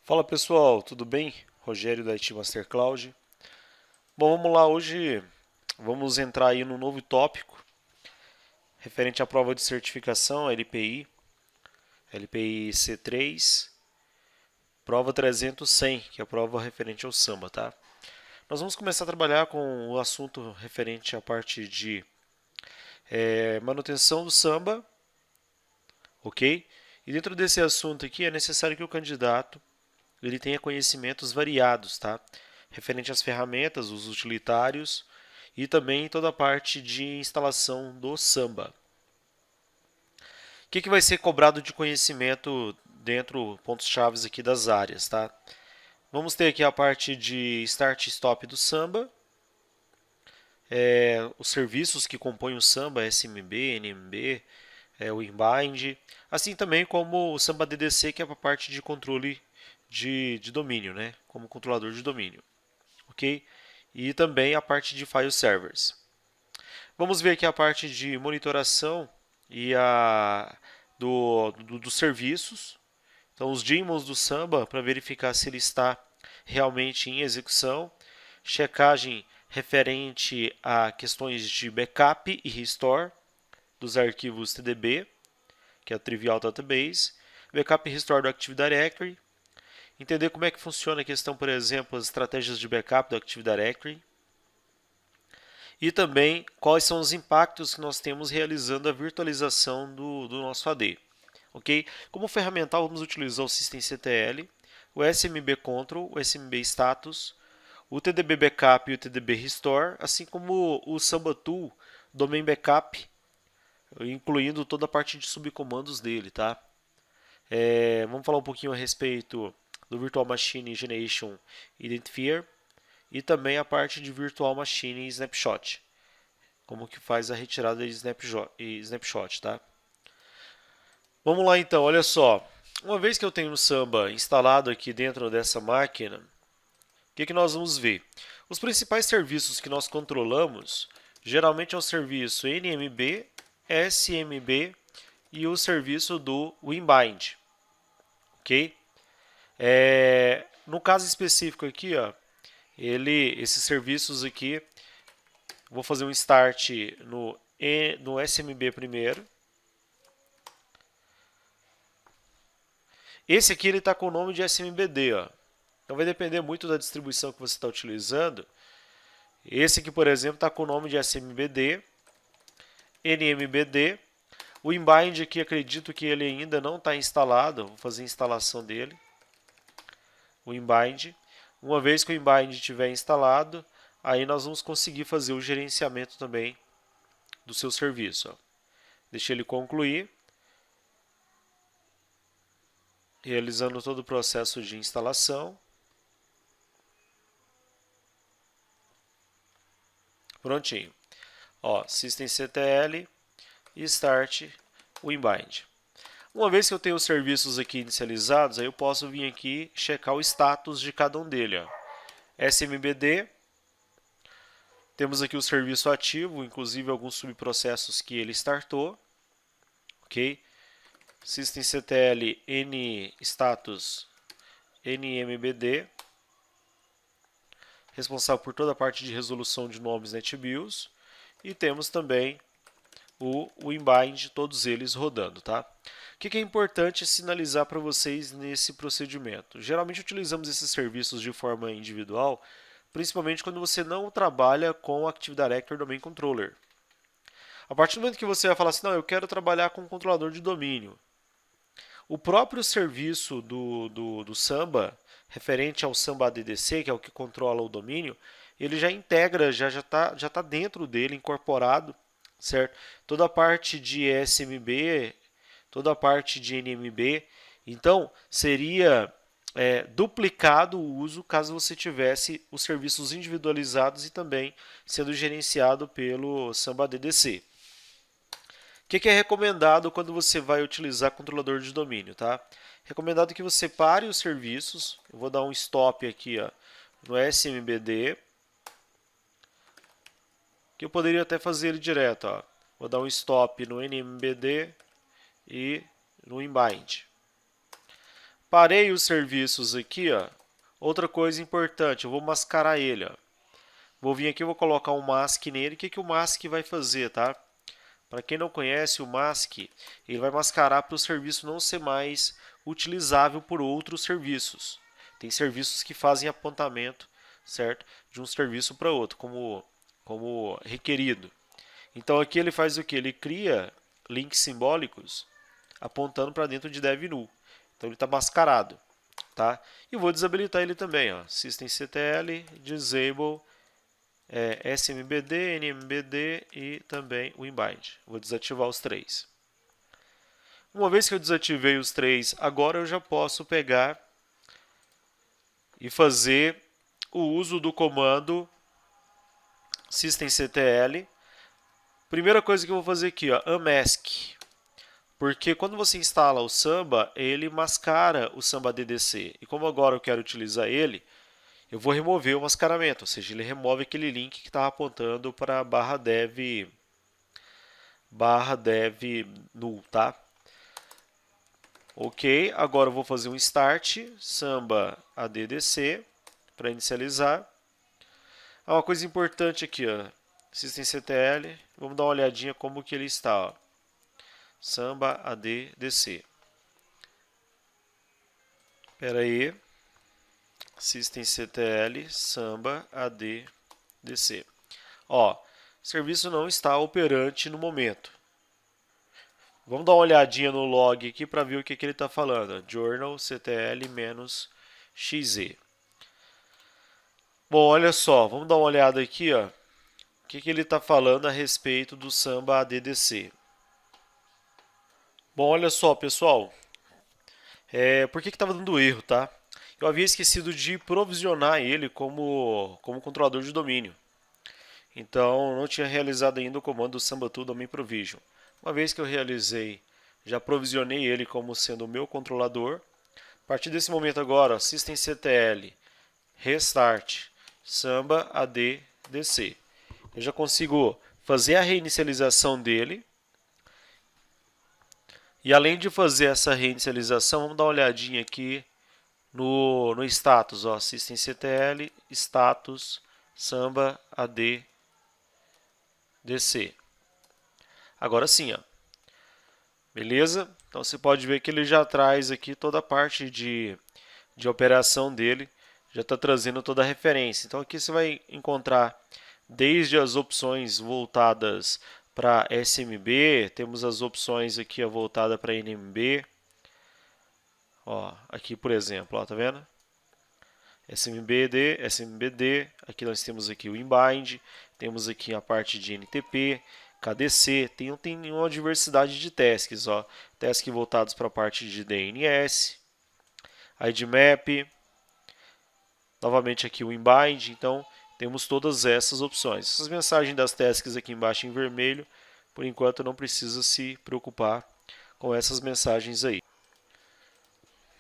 Fala pessoal, tudo bem? Rogério da IT Master Cloud. Bom, vamos lá, hoje vamos entrar aí no novo tópico referente à prova de certificação LPI, LPI C3, prova 300-100, que é a prova referente ao samba, tá? Nós vamos começar a trabalhar com o assunto referente à parte de manutenção do samba, ok? E dentro desse assunto aqui é necessário que o candidato ele tenha conhecimentos variados, tá? Referente às ferramentas, os utilitários e também toda a parte de instalação do Samba. O que vai ser cobrado de conhecimento dentro pontos chaves aqui das áreas, tá? Vamos ter aqui a parte de start e stop do Samba, os serviços que compõem o Samba, SMB, NMB, o inbind, assim também como o Samba DDC, que é a parte de controle de domínio, né? Como controlador de domínio, ok? E também a parte de file servers. Vamos ver aqui a parte de monitoração e dos serviços. Então, os daemons do Samba para verificar se ele está realmente em execução. Checagem referente a questões de backup e restore dos arquivos TDB, que é o Trivial Database. Backup e restore do Active Directory. Entender como é que funciona a questão, por exemplo, as estratégias de backup do Active Directory. E também quais são os impactos que nós temos realizando a virtualização do nosso AD. Okay? Como ferramental, vamos utilizar o systemctl, o SMB Control, o SMB Status, o TDB Backup e o TDB Restore, assim como o Samba Tool Domain Backup, incluindo toda a parte de subcomandos dele. Tá? Vamos falar um pouquinho a respeito do Virtual Machine Generation Identifier e também a parte de Virtual Machine Snapshot, como que faz a retirada de snapshot, tá? Vamos lá então, olha só. Uma vez que eu tenho o Samba instalado aqui dentro dessa máquina, o que nós vamos ver? Os principais serviços que nós controlamos, geralmente é o serviço NMB, SMB e o serviço do WinBind, ok? No caso específico aqui, ó, esses serviços aqui, vou fazer um start no SMB primeiro. Esse aqui ele está com o nome de SMBD, ó. Então vai depender muito da distribuição que você está utilizando. Esse aqui, por exemplo, está com o nome de SMBD, NMBD. O inbind aqui, acredito que ele ainda não está instalado. Vou fazer a instalação dele. O inbind. Uma vez que o inbind estiver instalado, aí nós vamos conseguir fazer o gerenciamento também do seu serviço. Ó. Deixa ele concluir. Realizando todo o processo de instalação. Prontinho. Ó, systemctl e start winbind. Uma vez que eu tenho os serviços aqui inicializados, aí eu posso vir aqui checar o status de cada um deles. SMBD, temos aqui o serviço ativo, inclusive alguns subprocessos que ele startou. Ok? Systemctl n status nmbd, responsável por toda a parte de resolução de nomes NetBIOS. E temos também o WinBind, todos eles rodando. Tá? O que é importante sinalizar para vocês nesse procedimento? Geralmente utilizamos esses serviços de forma individual, principalmente quando você não trabalha com o Active Directory Domain Controller. A partir do momento que você vai falar assim, não, eu quero trabalhar com um controlador de domínio, o próprio serviço do Samba, referente ao Samba ADDC, que é o que controla o domínio, ele já integra, já tá dentro dele, incorporado, certo? Toda a parte de SMB, toda a parte de NMB. Então, seria duplicado o uso caso você tivesse os serviços individualizados e também sendo gerenciado pelo Samba ADDC. O que é recomendado quando você vai utilizar controlador de domínio? Tá? Recomendado que você pare os serviços. Eu vou dar um stop aqui ó, no SMBD. Que eu poderia até fazer ele direto. Ó. Vou dar um stop no NMBD e no inbind. Parei os serviços aqui, ó. Outra coisa importante, eu vou mascarar ele, ó. Vou vir aqui, vou colocar um mask nele. O que que o mask vai fazer, tá? Para quem não conhece, o mask ele vai mascarar para o serviço não ser mais utilizável por outros serviços. Tem serviços que fazem apontamento, certo? De um serviço para outro, como requerido. Então aqui ele faz o que? Ele cria links simbólicos apontando para dentro de DevNull. Então ele está mascarado, tá? E vou desabilitar ele também, ó. Systemctl, disable SMBD, NMBD e também o inbind. Vou desativar os três. Uma vez que eu desativei os três, agora eu já posso pegar e fazer o uso do comando systemctl. Primeira coisa que eu vou fazer aqui, ó, unmask. Porque quando você instala o Samba, ele mascara o Samba DDC. E como agora eu quero utilizar ele, eu vou remover o mascaramento, ou seja, ele remove aquele link que estava apontando para /dev null, tá? Ok, agora eu vou fazer um start, samba addc, para inicializar. Uma coisa importante aqui, ó, systemctl, vamos dar uma olhadinha como que ele está, ó. Samba addc. Espera aí. Systemctl samba addc. Ó, o serviço não está operante no momento. Vamos dar uma olhadinha no log aqui para ver o que ele está falando. Journal ctl-xe. Bom, olha só, vamos dar uma olhada aqui, ó. O que ele está falando a respeito do Samba addc. Bom, olha só, pessoal. Por que estava dando erro, tá? Eu havia esquecido de provisionar ele como controlador de domínio. Então, não tinha realizado ainda o comando samba-to domain provision. Uma vez que eu realizei, já provisionei ele como sendo o meu controlador. A partir desse momento agora, systemctl restart samba addc. Eu já consigo fazer a reinicialização dele. E além de fazer essa reinicialização, vamos dar uma olhadinha aqui no status, ó, systemctl status samba addc. Agora sim, ó. Beleza? Então você pode ver que ele já traz aqui toda a parte de operação dele, já está trazendo toda a referência. Então aqui você vai encontrar desde as opções voltadas para SMB, temos as opções aqui voltadas para NMB. Ó, aqui por exemplo, ó, tá vendo? SMBD, aqui nós temos aqui o inbind, temos aqui a parte de NTP, KDC, tem uma diversidade de tasks, ó, tasks voltados para a parte de DNS, IDMap, novamente aqui o inbind, então temos todas essas opções. Essas mensagens das tasks aqui embaixo em vermelho, por enquanto não precisa se preocupar com essas mensagens aí.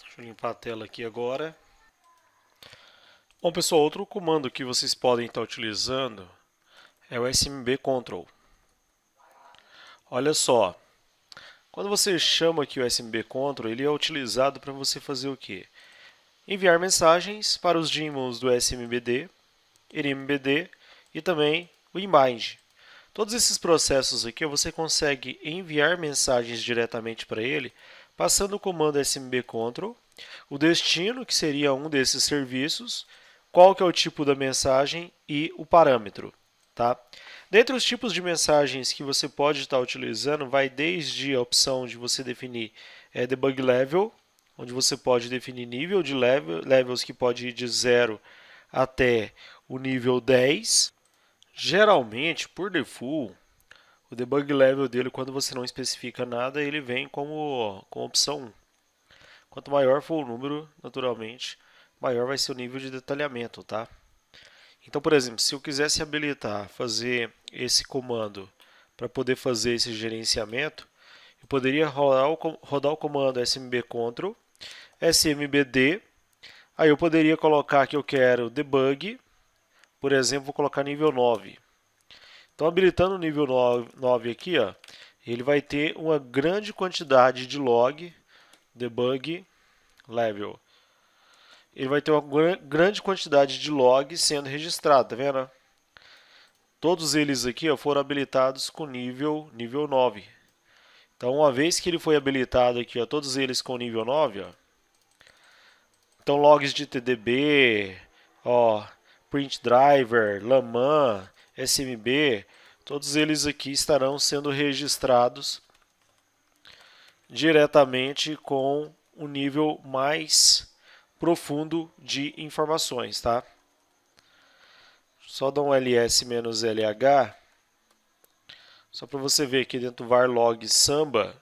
Deixa eu limpar a tela aqui agora. Bom, pessoal, outro comando que vocês podem estar utilizando é o SMB control. Olha só, quando você chama aqui o SMB control, ele é utilizado para você fazer o quê? Enviar mensagens para os daemons do SMBD, NMBD e também o inbind. Todos esses processos aqui você consegue enviar mensagens diretamente para ele, passando o comando SMB control, o destino, que seria um desses serviços, qual que é o tipo da mensagem e o parâmetro. Tá? Dentre os tipos de mensagens que você pode estar utilizando, vai desde a opção de você definir debug level, onde você pode definir nível de levels que pode ir de 0 até o nível 10. Geralmente, por default, o debug level dele, quando você não especifica nada, ele vem como opção 1. Quanto maior for o número, naturalmente, maior vai ser o nível de detalhamento, tá? Então, por exemplo, se eu quisesse habilitar, fazer esse comando para poder fazer esse gerenciamento, eu poderia rodar o comando smb control, smbd, aí eu poderia colocar que eu quero debug, por exemplo, vou colocar nível 9. Então, habilitando o nível 9 aqui, ó, ele vai ter uma grande quantidade de log, debug, level. Ele vai ter uma grande quantidade de logs sendo registrado, tá vendo? Todos eles aqui ó, foram habilitados com nível 9. Então, uma vez que ele foi habilitado aqui, ó, todos eles com nível 9, ó, então logs de TDB, ó, print driver, Laman, SMB, todos eles aqui estarão sendo registrados diretamente com o nível mais profundo de informações, tá? Só dar um ls-lh, só para você ver aqui dentro do var log samba,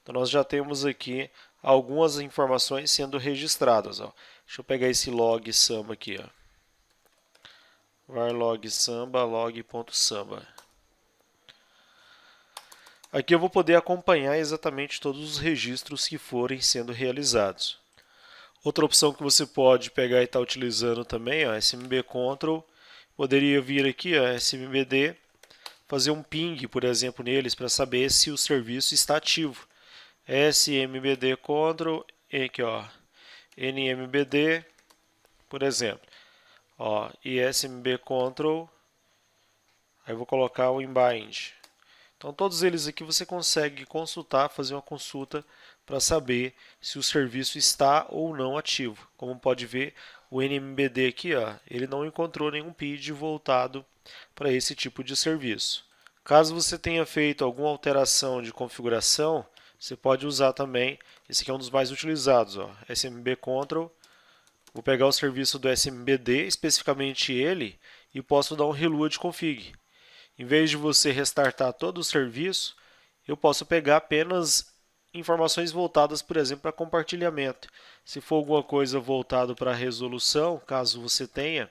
então nós já temos aqui algumas informações sendo registradas, ó. Deixa eu pegar esse log samba aqui, ó. Var log samba, log.samba. Aqui eu vou poder acompanhar exatamente todos os registros que forem sendo realizados. Outra opção que você pode pegar e estar utilizando também, ó, SMB Control, poderia vir aqui, ó, SMBD, fazer um ping, por exemplo, neles para saber se o serviço está ativo. SMBD Control, aqui ó, NMBD, por exemplo, ó, e SMB Control, aí eu vou colocar o inbind. Então todos eles aqui você consegue consultar, fazer uma consulta para saber se o serviço está ou não ativo. Como pode ver, o NMBD aqui, ó, ele não encontrou nenhum PID voltado para esse tipo de serviço. Caso você tenha feito alguma alteração de configuração, você pode usar também, esse aqui é um dos mais utilizados, ó, SMB Control. Vou pegar o serviço do SMBD, especificamente ele, e posso dar um reload config. Em vez de você restartar todo o serviço, eu posso pegar apenas informações voltadas, por exemplo, para compartilhamento. Se for alguma coisa voltada para resolução, caso você tenha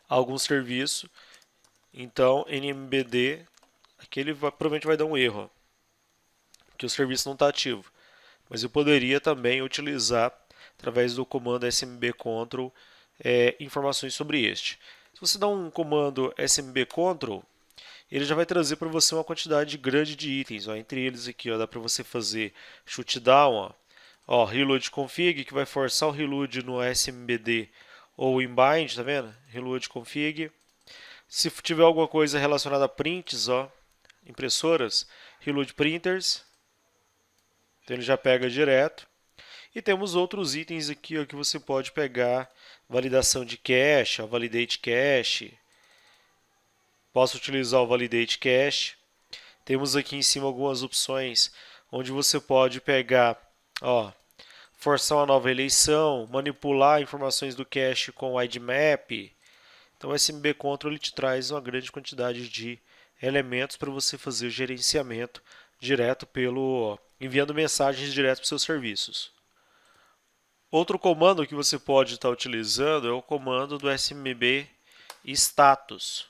algum serviço, então NMBD, aquele provavelmente vai dar um erro, que o serviço não está ativo. Mas eu poderia também utilizar, através do comando SMB Control, informações sobre este. Se você dá um comando SMB Control, ele já vai trazer para você uma quantidade grande de itens. Ó. Entre eles aqui, ó, dá para você fazer shutdown, ó, reload config, que vai forçar o reload no SMBD ou inbind, tá vendo? Reload config. Se tiver alguma coisa relacionada a prints, ó, impressoras, reload printers. Então ele já pega direto. E temos outros itens aqui ó, que você pode pegar, validação de cache, ó, validate cache. Posso utilizar o validate cache. Temos aqui em cima algumas opções onde você pode pegar, ó, forçar uma nova eleição, manipular informações do cache com o IDMap. Então o SMB Control ele te traz uma grande quantidade de elementos para você fazer o gerenciamento direto pelo enviando mensagens direto para os seus serviços. Outro comando que você pode estar utilizando é o comando do SMB status.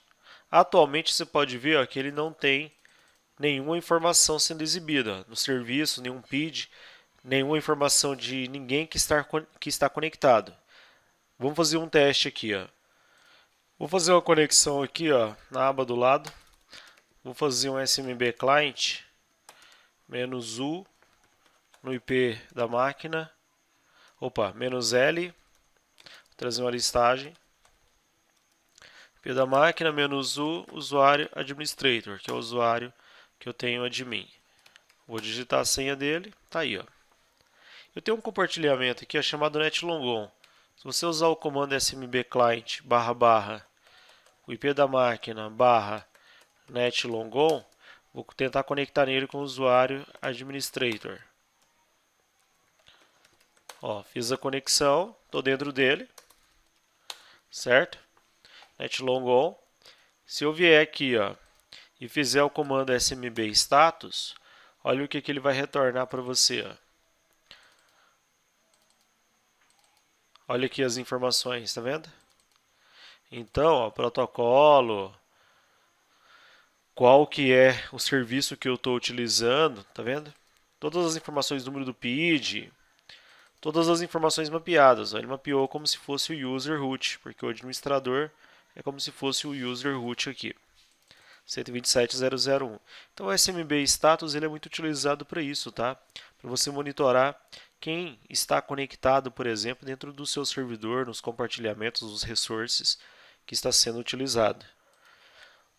Atualmente você pode ver ó, que ele não tem nenhuma informação sendo exibida no serviço, nenhum PID, nenhuma informação de ninguém que está conectado. Vamos fazer um teste aqui. Ó. Vou fazer uma conexão aqui ó, na aba do lado. Vou fazer um SMB client -u no IP da máquina. Opa, -L, vou trazer uma listagem. IP da máquina, -u, usuário administrator, que é o usuário que eu tenho admin. Vou digitar a senha dele, tá aí. Ó. Eu tenho um compartilhamento aqui chamado netlongon. Se você usar o comando smb client // o IP da máquina /netlongon, vou tentar conectar nele com o usuário administrator. Ó, fiz a conexão, estou dentro dele, certo? Netlongon. Se eu vier aqui ó, e fizer o comando smb status, olha o que ele vai retornar para você. Ó. Olha aqui as informações, tá vendo? Então, ó, protocolo, qual que é o serviço que eu estou utilizando, tá vendo? Todas as informações, número do PID, todas as informações mapeadas. Ó. Ele mapeou como se fosse o user root, porque o administrador é como se fosse o user root aqui. 127.0.0.1. Então o SMB status ele é muito utilizado para isso, tá? Para você monitorar quem está conectado, por exemplo, dentro do seu servidor, nos compartilhamentos, nos resources que está sendo utilizado.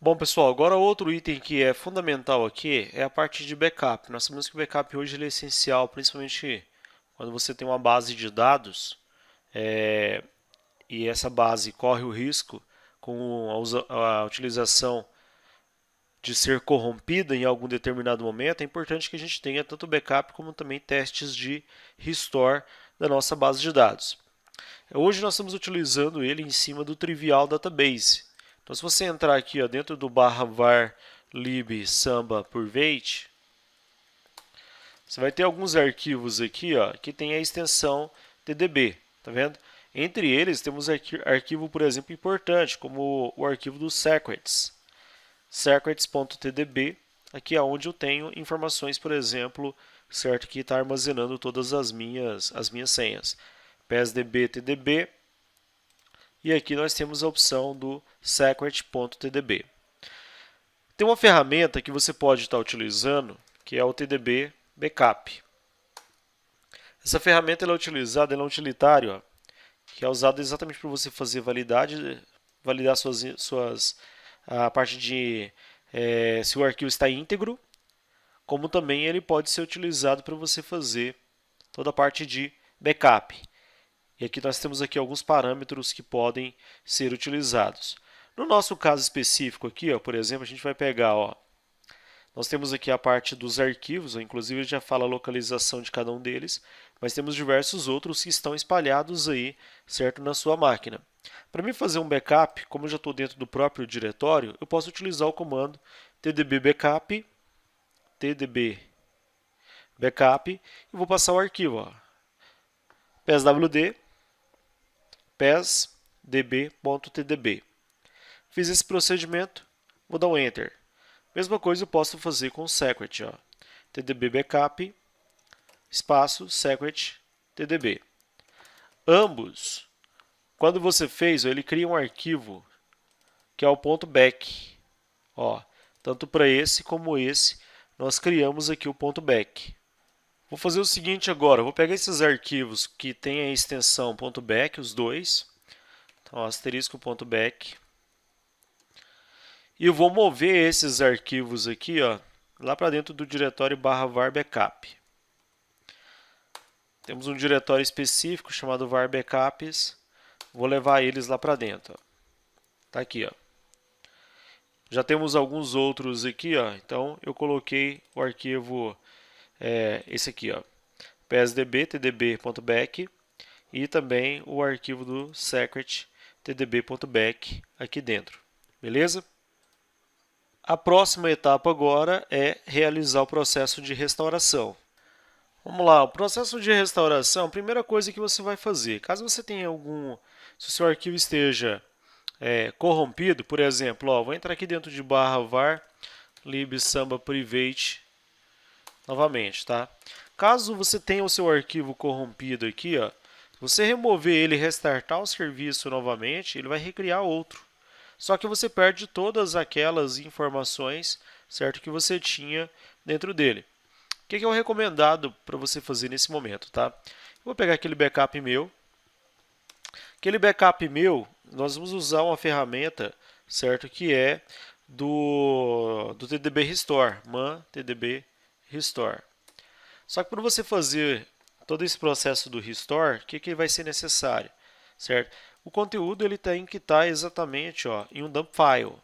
Bom, pessoal, agora outro item que é fundamental aqui é a parte de backup. Nós sabemos que o backup hoje ele é essencial, principalmente quando você tem uma base de dados e essa base corre o risco com a utilização de ser corrompida em algum determinado momento. É importante que a gente tenha tanto backup como também testes de restore da nossa base de dados. Hoje nós estamos utilizando ele em cima do Trivial Database. Então, se você entrar aqui dentro do /var lib samba private, você vai ter alguns arquivos aqui que tem a extensão TDB, tá vendo? Entre eles temos arquivo, por exemplo, importante, como o arquivo do secrets, secrets.tdb, aqui é onde eu tenho informações, por exemplo, certo, que está armazenando todas as minhas senhas. PSDB TDB, e aqui nós temos a opção do secret.tdb. Tem uma ferramenta que você pode estar utilizando, que é o TDB Backup. Essa ferramenta ela é utilizada, ela é um utilitário, que é usado exatamente para você fazer validar a parte de se o arquivo está íntegro, como também ele pode ser utilizado para você fazer toda a parte de backup. E aqui nós temos aqui alguns parâmetros que podem ser utilizados. No nosso caso específico aqui, por exemplo, a gente vai pegar, nós temos aqui a parte dos arquivos, inclusive já fala a localização de cada um deles, mas temos diversos outros que estão espalhados aí, certo, na sua máquina. Para mim fazer um backup, como eu já estou dentro do próprio diretório, eu posso utilizar o comando tdb backup, e vou passar o arquivo, pswd psdb.tdb. Fiz esse procedimento, vou dar um Enter. Mesma coisa eu posso fazer com o secret, tdb backup, espaço, secret, tdb. Ambos, quando você fez, ele cria um arquivo que é o .back. Tanto para esse como esse, nós criamos aqui o .back. Vou fazer o seguinte agora, vou pegar esses arquivos que tem a extensão .back, os dois, então asterisco.back, e eu vou mover esses arquivos aqui, lá para dentro do diretório /var backup. Temos um diretório específico chamado var backups, vou levar eles lá para dentro. Tá aqui, Já temos alguns outros aqui, então eu coloquei o arquivo esse aqui, psdb tdb.back e também o arquivo do secret tdb.back aqui dentro, beleza? A próxima etapa agora é realizar o processo de restauração. Vamos lá, o processo de restauração, a primeira coisa que você vai fazer, caso você tenha se o seu arquivo esteja corrompido, por exemplo, vou entrar aqui dentro de /var lib samba private novamente, tá? Caso você tenha o seu arquivo corrompido aqui, se você remover ele e restartar o serviço novamente, ele vai recriar outro. Só que você perde todas aquelas informações, certo, que você tinha dentro dele. O que é o recomendado para você fazer nesse momento, tá? Eu vou pegar aquele backup meu. Aquele backup meu, nós vamos usar uma ferramenta, certo, que é do TDB Restore, man TDB Restore. Só que para você fazer todo esse processo do restore, o que vai ser necessário, certo? O conteúdo ele tem que estar exatamente em um dump file.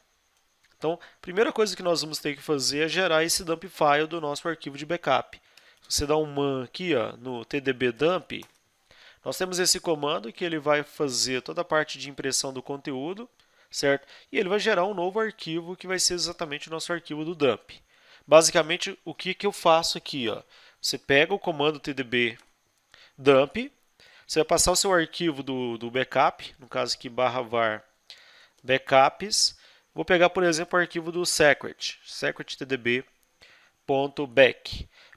Então, a primeira coisa que nós vamos ter que fazer é gerar esse dump file do nosso arquivo de backup. Se você dá um man aqui no tdb dump, nós temos esse comando que ele vai fazer toda a parte de impressão do conteúdo, certo? E ele vai gerar um novo arquivo que vai ser exatamente o nosso arquivo do dump. Basicamente, o que eu faço aqui? Você pega o comando tdb dump, você vai passar o seu arquivo do backup, no caso aqui /var backups. Vou pegar, por exemplo, o arquivo do secret tdb.back.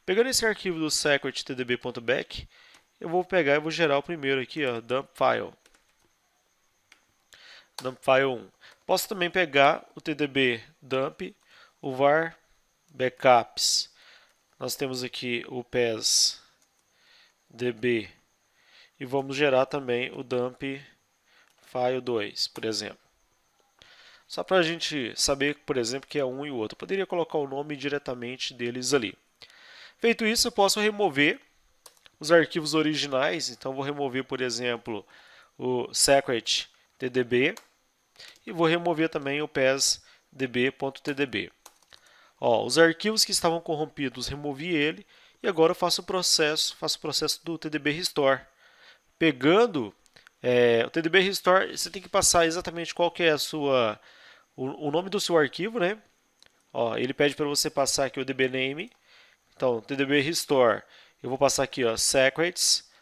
Pegando esse arquivo do secret tdb.back, eu vou pegar e vou gerar o primeiro aqui, dump file 1. Posso também pegar o tdb dump, o var backups. Nós temos aqui o psdb db e vamos gerar também o dump file2, por exemplo. Só para a gente saber, por exemplo, que é um e o outro. Eu poderia colocar o nome diretamente deles ali. Feito isso, eu posso remover os arquivos originais. Então, vou remover, por exemplo, o secret.tdb e vou remover também o pesdb.tdb. Os arquivos que estavam corrompidos, removi ele e agora eu faço o processo do TDB Restore. Pegando o TDB Restore, você tem que passar exatamente qual que é o nome do seu arquivo, né? Ele pede para você passar aqui o dbname. Então, TDB Restore, eu vou passar aqui, secrets.tdb.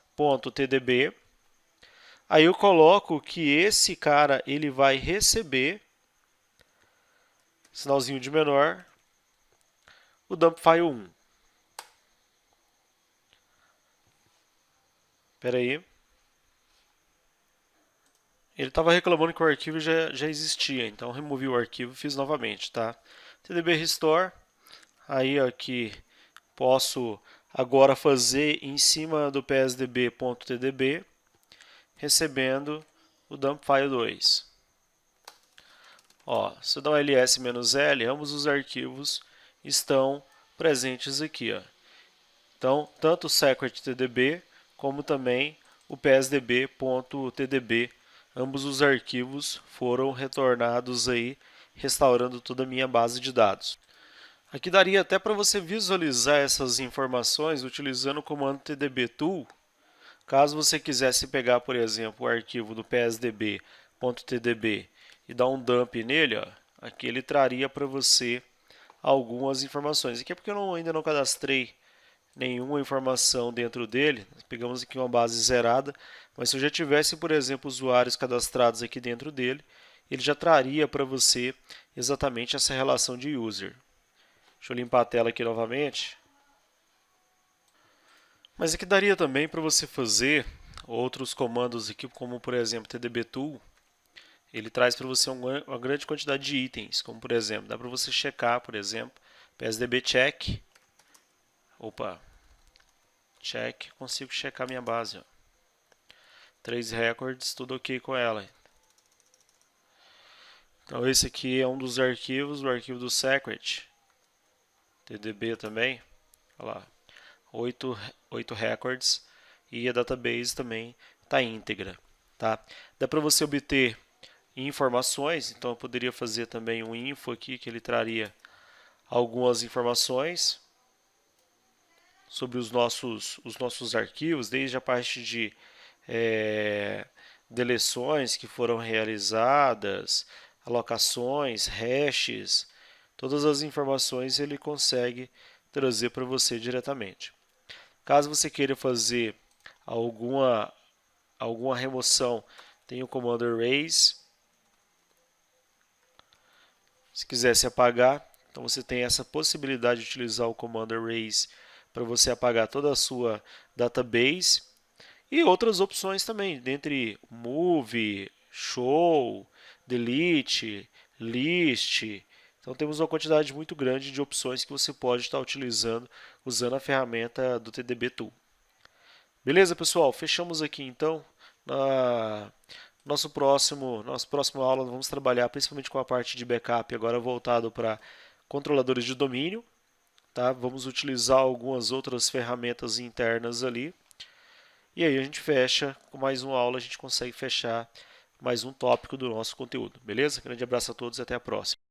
Aí eu coloco que esse cara ele vai receber, sinalzinho de menor, o dump file 1. Espera aí. Ele estava reclamando que o arquivo já existia, então removi o arquivo e fiz novamente, tá? TDB Restore, aí aqui posso agora fazer em cima do psdb.tdb, recebendo o dump file 2. Se eu dar um ls-l, ambos os arquivos estão presentes aqui. Então, tanto o secret.tdb como também o psdb.tdb, ambos os arquivos foram retornados aí, restaurando toda a minha base de dados. Aqui daria até para você visualizar essas informações utilizando o comando tdbtool. Caso você quisesse pegar, por exemplo, o arquivo do psdb.tdb e dar um dump nele, aqui ele traria para você algumas informações. Aqui é porque eu ainda não cadastrei nenhuma informação dentro dele. Pegamos aqui uma base zerada, mas se eu já tivesse, por exemplo, usuários cadastrados aqui dentro dele, ele já traria para você exatamente essa relação de user. Deixa eu limpar a tela aqui novamente. Mas aqui daria também para você fazer outros comandos aqui, como por exemplo tdbtool. Ele traz para você uma grande quantidade de itens, como por exemplo, dá para você checar, por exemplo, psdb-check. Check, consigo checar minha base. 3 records, tudo ok com ela. Então esse aqui é um dos arquivos, o arquivo do secret. TDB também. Olha lá. 8 records e a database também está íntegra. Tá? Dá para você obter informações, então eu poderia fazer também um info aqui que ele traria algumas informações sobre os nossos arquivos, desde a parte de deleções que foram realizadas, alocações, hashes, todas as informações ele consegue trazer para você diretamente. Caso você queira fazer alguma remoção, tem o comando erase. Se quisesse apagar, então você tem essa possibilidade de utilizar o comando erase para você apagar toda a sua database. E outras opções também, dentre move, show, delete, list. Então temos uma quantidade muito grande de opções que você pode estar utilizando usando a ferramenta do tdbtool. Beleza, pessoal? Fechamos aqui então. Na nossa próxima aula vamos trabalhar principalmente com a parte de backup, agora voltado para controladores de domínio. Tá? Vamos utilizar algumas outras ferramentas internas ali. E aí a gente fecha com mais uma aula, a gente consegue fechar mais um tópico do nosso conteúdo. Beleza? Grande abraço a todos e até a próxima.